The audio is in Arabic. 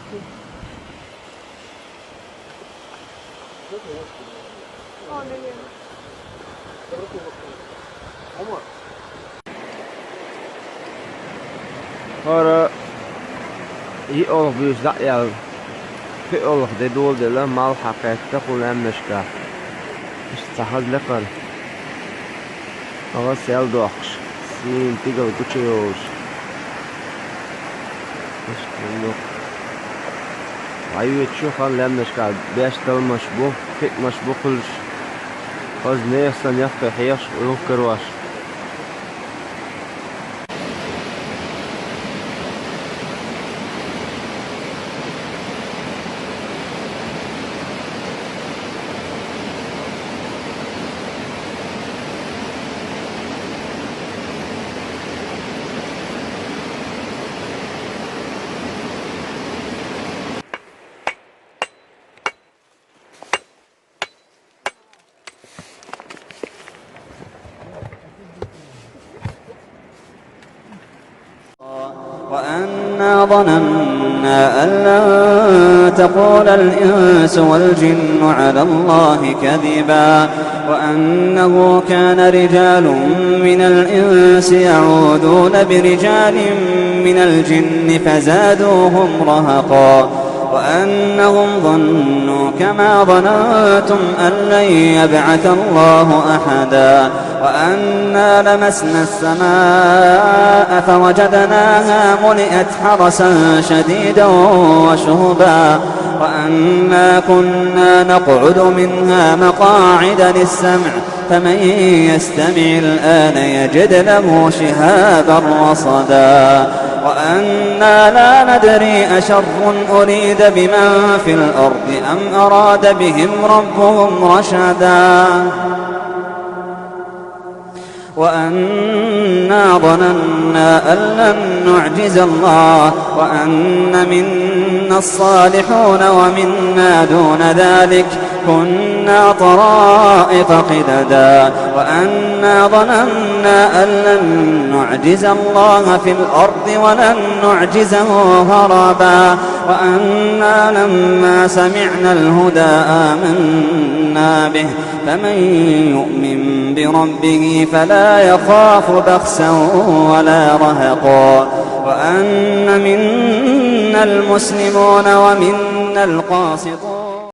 Ora يقف بيزدقيا في أولخ دي دول دي لما الحقيقة تقول أمنشكا استحض لقل أغا سيال دوخش سين تيغل كوچيوش اشتغلوك عيوة شوخان لأمنشكا بيشتل مشبوه فيك مشبوه كلش خز نيسان يفقي حيش ويوكرواش وأنا ظننا أن لن تقول الإنس والجن على الله كذبا وأنه كان رجال من الإنس يعوذون برجال من الجن فزادوهم رهقا وأنهم ظنوا كما ظننتم أن لن يبعث الله أحدا وأنا لمسنا السماء فوجدناها ملئت حرسا شديدا وشهبا وأنا كنا نقعد منها مقاعد للسمع فمن يستمع الآن يجد له شهابا رصدا وأنا لا ندري أشر أريد بمن في الأرض أم أراد بهم ربهم رشدا وأنا ظننا أن لن نعجز الله وأن منا الصالحون ومنا دون ذلك كنا طرائق قددا وأنا ظننا أن لن نعجز الله في الأرض ولن نعجزه هربا وأنا لما سمعنا الهدى آمنا به فمن يؤمن بربه فلا يخاف بخسا ولا رهقا وأن منا المسلمون ومنا القاسطون